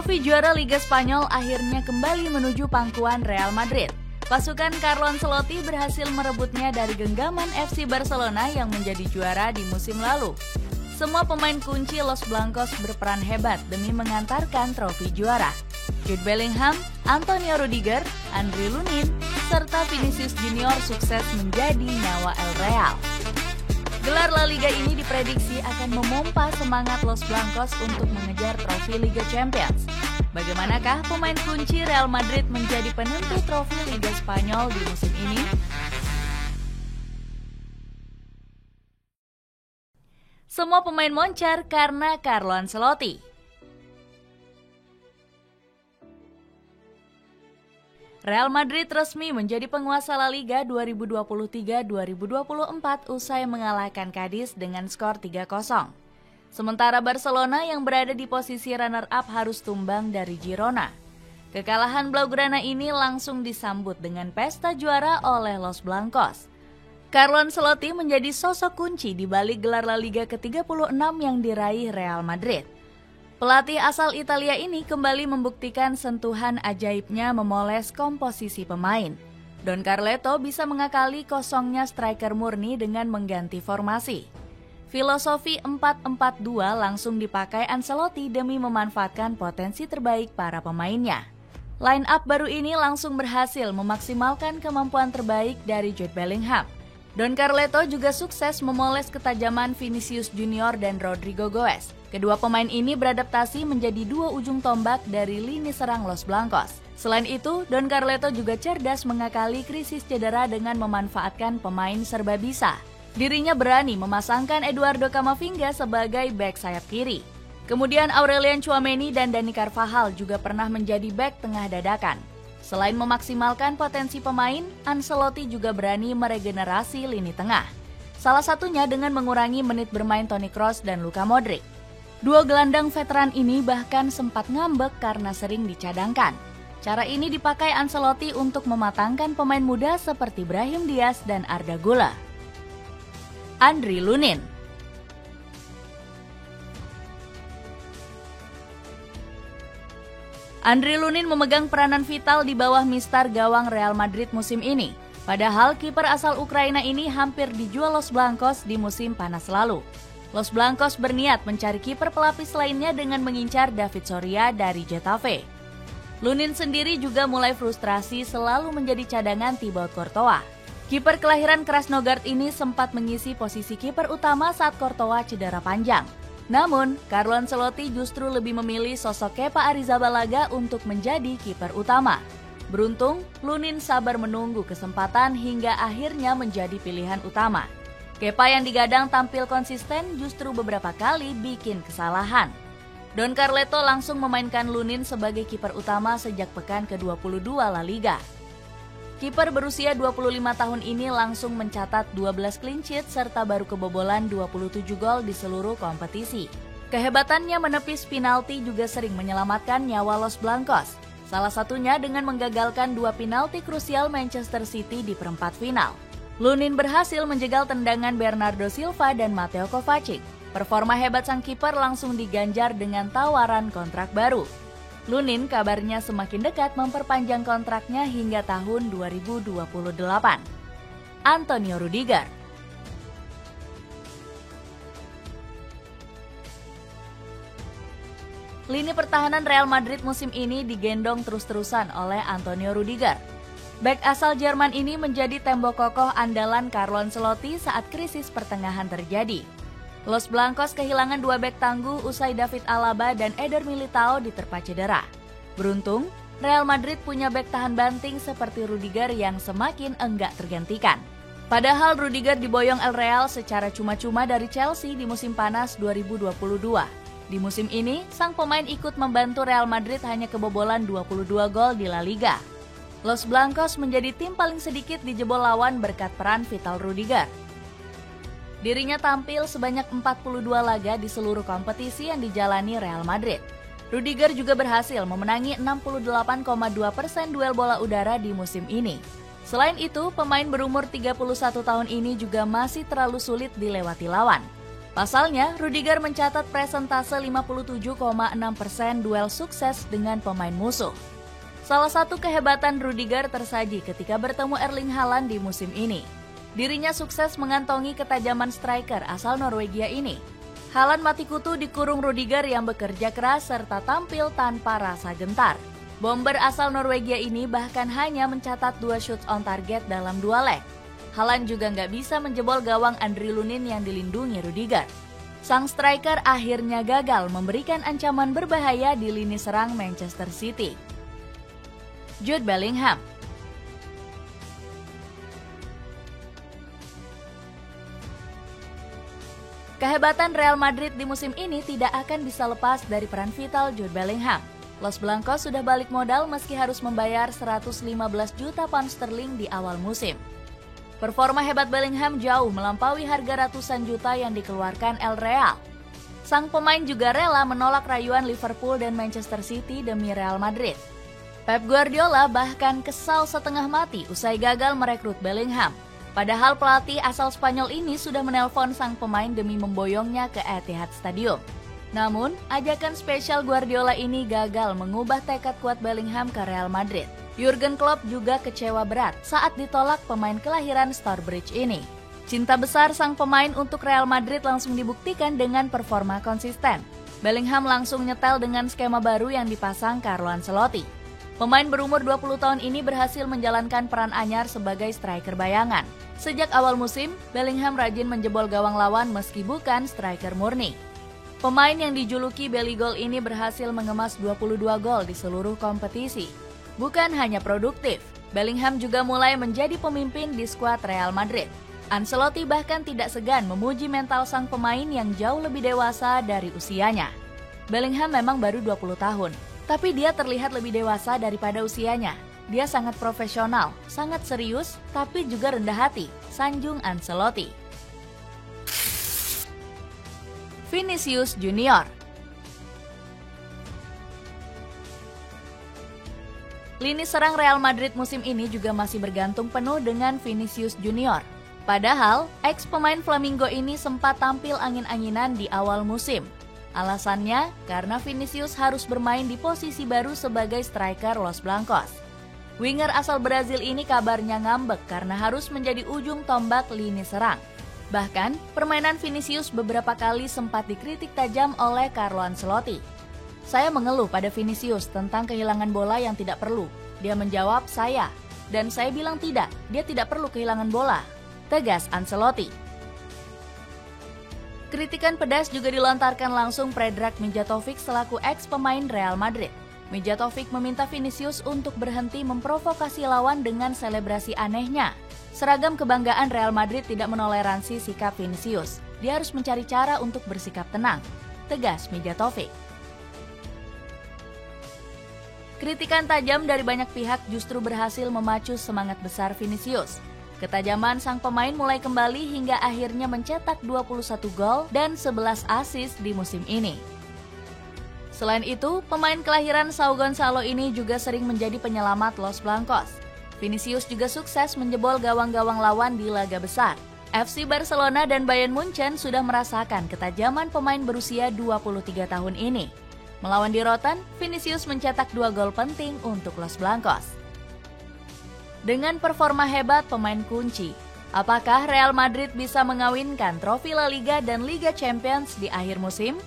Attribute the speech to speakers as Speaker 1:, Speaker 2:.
Speaker 1: Trofi juara Liga Spanyol akhirnya kembali menuju pangkuan Real Madrid. Pasukan Carlo Ancelotti berhasil merebutnya dari genggaman FC Barcelona yang menjadi juara di musim lalu. Semua pemain kunci Los Blancos berperan hebat demi mengantarkan trofi juara. Jude Bellingham, Antonio Rudiger, Andriy Lunin, serta Vinicius Junior sukses menjadi nyawa El Real. Gelar La Liga ini diprediksi akan memompa semangat Los Blancos untuk mengejar trofi Liga Champions. Bagaimanakah pemain kunci Real Madrid menjadi penentu trofi Liga Spanyol di musim ini? Semua pemain moncar karena Carlo Ancelotti. Real Madrid resmi menjadi penguasa La Liga 2023-2024 usai mengalahkan Cadiz dengan skor 3-0. Sementara Barcelona yang berada di posisi runner-up harus tumbang dari Girona. Kekalahan Blaugrana ini langsung disambut dengan pesta juara oleh Los Blancos. Carlo Ancelotti menjadi sosok kunci di balik gelar La Liga ke-36 yang diraih Real Madrid. Pelatih asal Italia ini kembali membuktikan sentuhan ajaibnya memoles komposisi pemain. Don Carleto bisa mengakali kosongnya striker murni dengan mengganti formasi. Filosofi 4-4-2 langsung dipakai Ancelotti demi memanfaatkan potensi terbaik para pemainnya. Line up baru ini langsung berhasil memaksimalkan kemampuan terbaik dari Jude Bellingham. Don Carleto juga sukses memoles ketajaman Vinicius Junior dan Rodrigo Goes. Kedua pemain ini beradaptasi menjadi dua ujung tombak dari lini serang Los Blancos. Selain itu, Don Carleto juga cerdas mengakali krisis cedera dengan memanfaatkan pemain serba bisa. Dirinya berani memasangkan Eduardo Camavinga sebagai bek sayap kiri. Kemudian Aurelien Tchouaméni dan Dani Carvajal juga pernah menjadi bek tengah dadakan. Selain memaksimalkan potensi pemain, Ancelotti juga berani meregenerasi lini tengah. Salah satunya dengan mengurangi menit bermain Toni Kroos dan Luka Modric. Dua gelandang veteran ini bahkan sempat ngambek karena sering dicadangkan. Cara ini dipakai Ancelotti untuk mematangkan pemain muda seperti Brahim Diaz dan Arda Güler. Andriy Lunin. Andriy Lunin memegang peranan vital di bawah mistar gawang Real Madrid musim ini. Padahal kiper asal Ukraina ini hampir dijual Los Blancos di musim panas lalu. Los Blancos berniat mencari kiper pelapis lainnya dengan mengincar David Soria dari Getafe. Lunin sendiri juga mulai frustrasi selalu menjadi cadangan Thibaut Courtois. Kiper kelahiran Krasnogard ini sempat mengisi posisi kiper utama saat Courtois cedera panjang. Namun, Carlo Ancelotti justru lebih memilih sosok Kepa Arrizabalaga untuk menjadi kiper utama. Beruntung, Lunin sabar menunggu kesempatan hingga akhirnya menjadi pilihan utama. Kepa yang digadang tampil konsisten justru beberapa kali bikin kesalahan. Don Carleto langsung memainkan Lunin sebagai kiper utama sejak pekan ke-22 La Liga. Kiper berusia 25 tahun ini langsung mencatat 12 clean sheet serta baru kebobolan 27 gol di seluruh kompetisi. Kehebatannya menepis penalti juga sering menyelamatkan nyawa Los Blancos. Salah satunya dengan menggagalkan 2 penalti krusial Manchester City di perempat final. Lunin berhasil menjegal tendangan Bernardo Silva dan Mateo Kovacic. Performa hebat sang kiper langsung diganjar dengan tawaran kontrak baru. Lunin kabarnya semakin dekat memperpanjang kontraknya hingga tahun 2028. Antonio Rudiger. Lini pertahanan Real Madrid musim ini digendong terus-terusan oleh Antonio Rudiger. Bek asal Jerman ini menjadi tembok kokoh andalan Carlo Ancelotti saat krisis pertengahan terjadi. Los Blancos kehilangan 2 bek tangguh usai David Alaba dan Eder Militao diterpa cedera. Beruntung, Real Madrid punya bek tahan banting seperti Rudiger yang semakin enggak tergantikan. Padahal Rudiger diboyong El Real secara cuma-cuma dari Chelsea di musim panas 2022. Di musim ini, sang pemain ikut membantu Real Madrid hanya kebobolan 22 gol di La Liga. Los Blancos menjadi tim paling sedikit dijebol lawan berkat peran vital Rudiger. Dirinya tampil sebanyak 42 laga di seluruh kompetisi yang dijalani Real Madrid. Rudiger juga berhasil memenangi 68,2% duel bola udara di musim ini. Selain itu, pemain berumur 31 tahun ini juga masih terlalu sulit dilewati lawan. Pasalnya, Rudiger mencatat presentase 57,6% duel sukses dengan pemain musuh. Salah satu kehebatan Rudiger tersaji ketika bertemu Erling Haaland di musim ini. Dirinya sukses mengantongi ketajaman striker asal Norwegia ini. Haaland mati kutu dikurung Rudiger yang bekerja keras serta tampil tanpa rasa gentar. Bomber asal Norwegia ini bahkan hanya mencatat 2 shots on target dalam 2 leg. Haaland juga nggak bisa menjebol gawang Andriy Lunin yang dilindungi Rudiger. Sang striker akhirnya gagal memberikan ancaman berbahaya di lini serang Manchester City. Jude Bellingham. Kehebatan Real Madrid di musim ini tidak akan bisa lepas dari peran vital Jude Bellingham. Los Blancos sudah balik modal meski harus membayar 115 juta pound sterling di awal musim. Performa hebat Bellingham jauh melampaui harga ratusan juta yang dikeluarkan El Real. Sang pemain juga rela menolak rayuan Liverpool dan Manchester City demi Real Madrid. Pep Guardiola bahkan kesal setengah mati usai gagal merekrut Bellingham. Padahal pelatih asal Spanyol ini sudah menelpon sang pemain demi memboyongnya ke Etihad Stadium. Namun, ajakan spesial Guardiola ini gagal mengubah tekad kuat Bellingham ke Real Madrid. Jurgen Klopp juga kecewa berat saat ditolak pemain kelahiran Stourbridge ini. Cinta besar sang pemain untuk Real Madrid langsung dibuktikan dengan performa konsisten. Bellingham langsung nyetel dengan skema baru yang dipasang Carlo Ancelotti. Pemain berumur 20 tahun ini berhasil menjalankan peran anyar sebagai striker bayangan. Sejak awal musim, Bellingham rajin menjebol gawang lawan meski bukan striker murni. Pemain yang dijuluki Belly Goal ini berhasil mengemas 22 gol di seluruh kompetisi. Bukan hanya produktif, Bellingham juga mulai menjadi pemimpin di skuad Real Madrid. Ancelotti bahkan tidak segan memuji mental sang pemain yang jauh lebih dewasa dari usianya. Bellingham memang baru 20 tahun, tapi dia terlihat lebih dewasa daripada usianya. Dia sangat profesional, sangat serius, tapi juga rendah hati, sanjung Ancelotti. Vinicius Junior. Lini serang Real Madrid musim ini juga masih bergantung penuh dengan Vinicius Junior. Padahal, ex-pemain Flamengo ini sempat tampil angin-anginan di awal musim. Alasannya, karena Vinicius harus bermain di posisi baru sebagai striker Los Blancos. Winger asal Brazil ini kabarnya ngambek karena harus menjadi ujung tombak lini serang. Bahkan, permainan Vinicius beberapa kali sempat dikritik tajam oleh Carlo Ancelotti. Saya mengeluh pada Vinicius tentang kehilangan bola yang tidak perlu. Dia menjawab saya, dan saya bilang tidak, dia tidak perlu kehilangan bola, tegas Ancelotti. Kritikan pedas juga dilontarkan langsung Predrag Mijatovic selaku ex-pemain Real Madrid. Mijatovic meminta Vinicius untuk berhenti memprovokasi lawan dengan selebrasi anehnya. Seragam kebanggaan Real Madrid tidak menoleransi sikap Vinicius. Dia harus mencari cara untuk bersikap tenang, tegas Mijatovic. Kritikan tajam dari banyak pihak justru berhasil memacu semangat besar Vinicius. Ketajaman sang pemain mulai kembali hingga akhirnya mencetak 21 gol dan 11 assist di musim ini. Selain itu, pemain kelahiran São Gonçalo ini juga sering menjadi penyelamat Los Blancos. Vinicius juga sukses menjebol gawang-gawang lawan di laga besar. FC Barcelona dan Bayern Munchen sudah merasakan ketajaman pemain berusia 23 tahun ini. Melawan di Rotten, Vinicius mencetak 2 gol penting untuk Los Blancos. Dengan performa hebat pemain kunci, apakah Real Madrid bisa mengawinkan trofi La Liga dan Liga Champions di akhir musim?